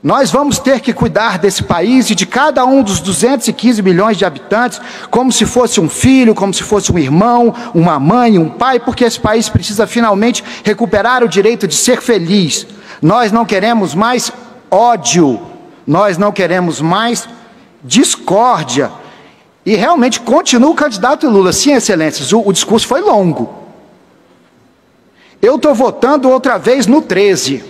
Nós vamos ter que cuidar desse país e de cada um dos 215 milhões de habitantes como se fosse um filho, como se fosse um irmão, uma mãe, um pai, porque esse país precisa finalmente recuperar o direito de ser feliz. Nós não queremos mais ódio, nós não queremos mais discórdia. E realmente continua o candidato Lula. Sim, excelências, o discurso foi longo. Eu estou votando outra vez no 13.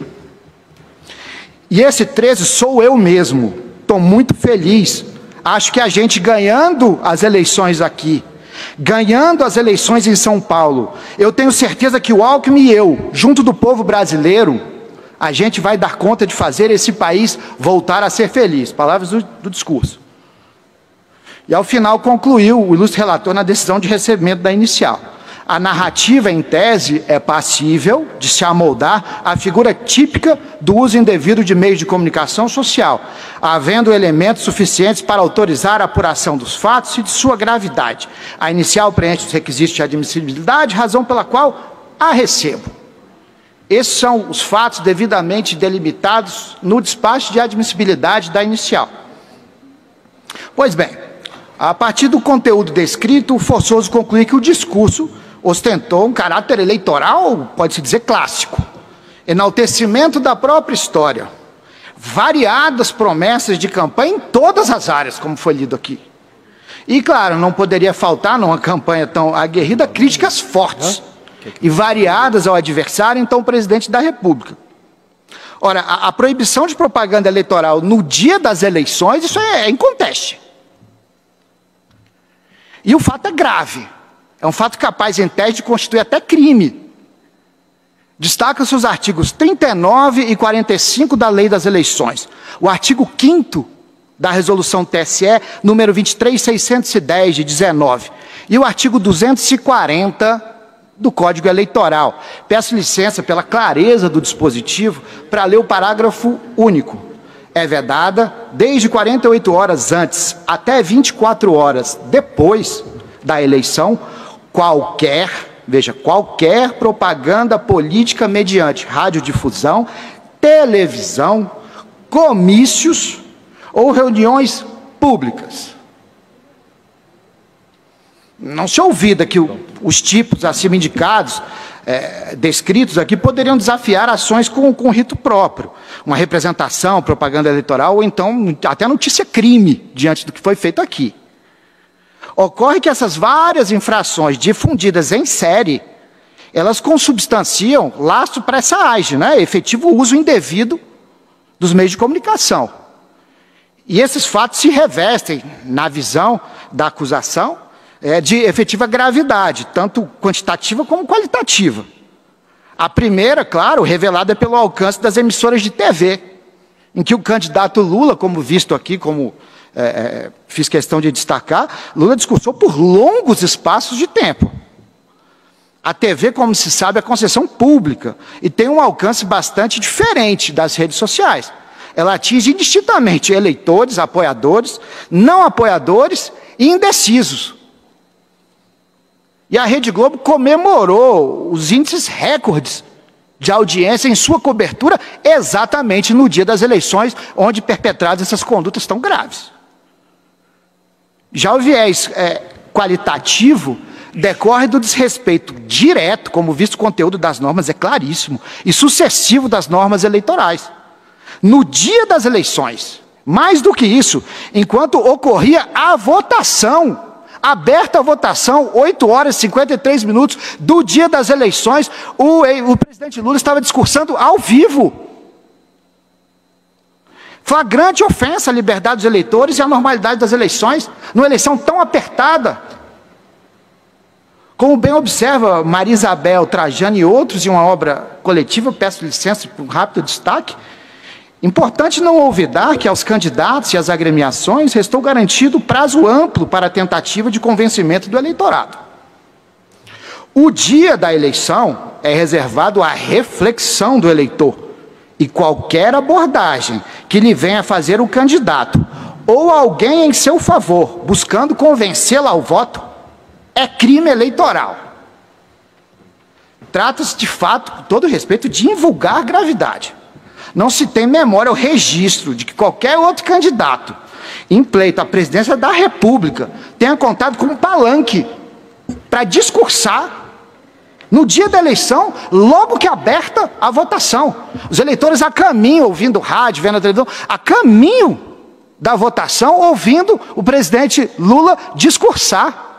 E esse 13 sou eu mesmo. Estou muito feliz. Acho que a gente ganhando as eleições aqui, ganhando as eleições em São Paulo, eu tenho certeza que o Alckmin e eu, junto do povo brasileiro, a gente vai dar conta de fazer esse país voltar a ser feliz. Palavras do discurso. E ao final concluiu o ilustre relator na decisão de recebimento da inicial. A narrativa, em tese, é passível de se amoldar à figura típica do uso indevido de meios de comunicação social, havendo elementos suficientes para autorizar a apuração dos fatos e de sua gravidade. A inicial preenche os requisitos de admissibilidade, razão pela qual a recebo. Esses são os fatos devidamente delimitados no despacho de admissibilidade da inicial. Pois bem, a partir do conteúdo descrito, forçoso concluir que o discurso ostentou um caráter eleitoral, pode-se dizer, clássico. Enaltecimento da própria história. Variadas promessas de campanha em todas as áreas, como foi lido aqui. E, claro, não poderia faltar, numa campanha tão aguerrida, críticas fortes e variadas ao adversário, então presidente da República. Ora, a proibição de propaganda eleitoral no dia das eleições, isso é inconteste. E o fato é grave. É um fato capaz, em tese, de constituir até crime. Destacam-se os artigos 39 e 45 da Lei das Eleições. O artigo 5º da resolução TSE número 23.610 de 19 e o artigo 240 do Código Eleitoral. Peço licença pela clareza do dispositivo para ler o parágrafo único. É vedada, desde 48 horas antes até 24 horas depois da eleição, qualquer propaganda política mediante radiodifusão, televisão, comícios ou reuniões públicas. Não se olvida que os tipos acima indicados, descritos aqui, poderiam desafiar ações com rito próprio. Uma representação, propaganda eleitoral, ou então até notícia-crime, diante do que foi feito aqui. Ocorre que essas várias infrações difundidas em série, elas consubstanciam lastro para essa AIGE, né? Efetivo uso indevido dos meios de comunicação. E esses fatos se revestem, na visão da acusação, de efetiva gravidade, tanto quantitativa como qualitativa. A primeira, claro, revelada pelo alcance das emissoras de TV, em que o candidato Lula, como visto aqui, como fiz questão de destacar, Lula discursou por longos espaços de tempo. A TV, como se sabe, é concessão pública e tem um alcance bastante diferente das redes sociais. Ela atinge indistintamente eleitores, apoiadores, não apoiadores e indecisos. E a Rede Globo comemorou os índices recordes de audiência em sua cobertura exatamente no dia das eleições, onde perpetradas essas condutas tão graves. Já o viés qualitativo decorre do desrespeito direto, como visto o conteúdo das normas é claríssimo, e sucessivo das normas eleitorais. No dia das eleições, mais do que isso, enquanto ocorria a votação, aberta a votação, 8 horas e 53 minutos do dia das eleições, o presidente Lula estava discursando ao vivo. Flagrante ofensa à liberdade dos eleitores e à normalidade das eleições, numa eleição tão apertada. Como bem observa Maria Isabel Trajano e outros em uma obra coletiva, peço licença por um rápido destaque, importante não olvidar que aos candidatos e às agremiações restou garantido prazo amplo para a tentativa de convencimento do eleitorado. O dia da eleição é reservado à reflexão do eleitor, e qualquer abordagem que lhe venha fazer o candidato ou alguém em seu favor, buscando convencê-lo ao voto, é crime eleitoral. Trata-se, de fato, com todo respeito, de invulgar gravidade. Não se tem memória ou registro de que qualquer outro candidato em pleito à presidência da República tenha contado com um palanque para discursar no dia da eleição, logo que aberta a votação. Os eleitores a caminho, ouvindo rádio, vendo a televisão, a caminho da votação, ouvindo o presidente Lula discursar,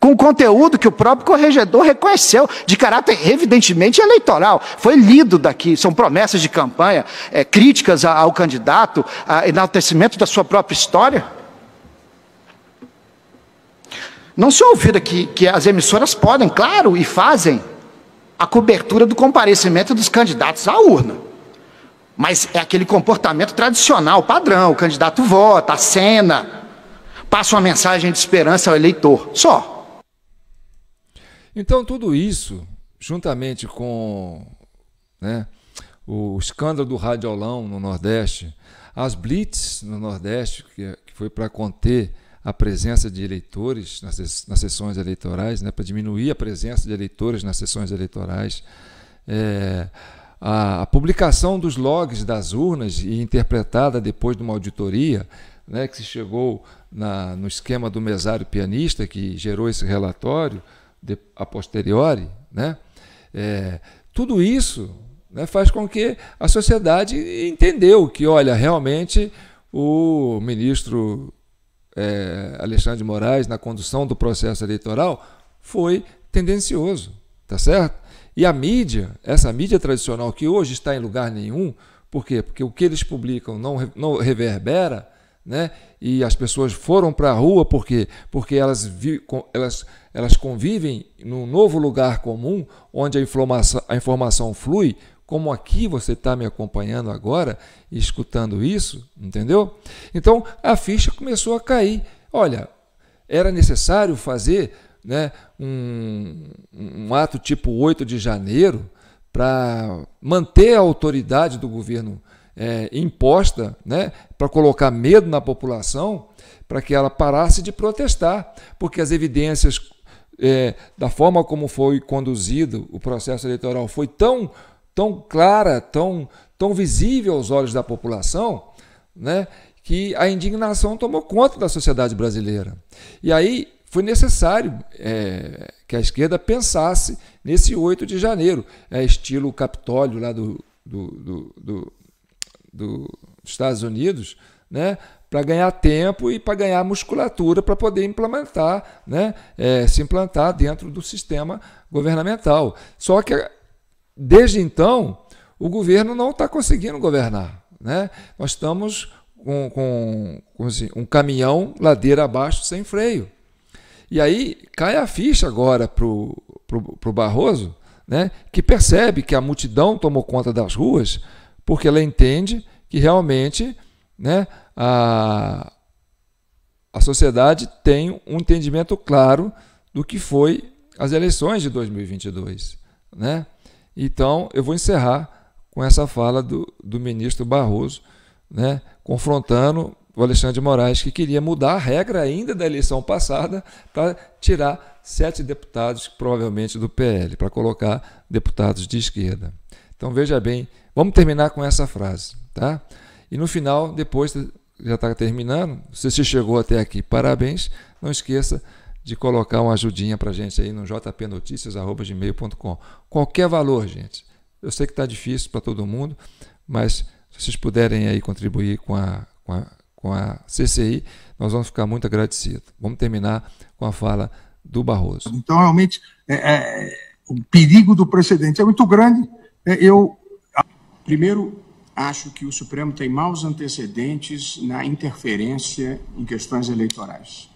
com conteúdo que o próprio corregedor reconheceu, de caráter evidentemente eleitoral. Foi lido daqui, são promessas de campanha, críticas ao candidato, enaltecimento da sua própria história. Não se olvida que as emissoras podem, claro, e fazem a cobertura do comparecimento dos candidatos à urna. Mas é aquele comportamento tradicional, padrão, o candidato vota, acena, passa uma mensagem de esperança ao eleitor, só. Então, tudo isso, juntamente com o escândalo do radiolão no Nordeste, as blitz no Nordeste, que foi para conter a presença de eleitores nas sessões eleitorais, para diminuir a presença de eleitores nas sessões eleitorais, a publicação dos logs das urnas e interpretada depois de uma auditoria, que se chegou no esquema do mesário pianista, que gerou esse relatório a posteriori, tudo isso faz com que a sociedade entendeu que, olha, realmente o ministro Alexandre de Moraes, na condução do processo eleitoral, foi tendencioso, tá certo? E a mídia, essa mídia tradicional que hoje está em lugar nenhum, por quê? Porque o que eles publicam não reverbera, e as pessoas foram para a rua porque elas convivem num novo lugar comum, onde a informação flui como aqui você está me acompanhando agora e escutando isso, entendeu? Então a ficha começou a cair. Olha, era necessário fazer, né, um ato tipo 8 de janeiro para manter a autoridade do governo imposta, né, para colocar medo na população, para que ela parasse de protestar, porque as evidências da forma como foi conduzido o processo eleitoral foi tão clara, tão visível aos olhos da população, né, que a indignação tomou conta da sociedade brasileira. E aí foi necessário que a esquerda pensasse nesse 8 de janeiro, estilo Capitólio lá dos Estados Unidos, né, para ganhar tempo e para ganhar musculatura para poder implementar, né, se implantar dentro do sistema governamental. Só que, desde então, o governo não está conseguindo governar, né? Nós estamos com um caminhão ladeira abaixo sem freio. E aí cai a ficha agora para o Barroso, né, que percebe que a multidão tomou conta das ruas, porque ela entende que realmente, né, a sociedade tem um entendimento claro do que foi as eleições de 2022. Né? Então, eu vou encerrar com essa fala do ministro Barroso, né, confrontando o Alexandre de Moraes, que queria mudar a regra ainda da eleição passada para tirar 7 deputados, provavelmente do PL, para colocar deputados de esquerda. Então, veja bem, vamos terminar com essa frase. Tá? E no final, depois, já está terminando, se você chegou até aqui, parabéns, não esqueça de colocar uma ajudinha para a gente aí no jpnoticias@gmail.com. Qualquer valor, gente. Eu sei que está difícil para todo mundo, mas se vocês puderem aí contribuir com a CCI, nós vamos ficar muito agradecidos. Vamos terminar com a fala do Barroso. Então, realmente, o perigo do precedente é muito grande. Primeiro, acho que o Supremo tem maus antecedentes na interferência em questões eleitorais.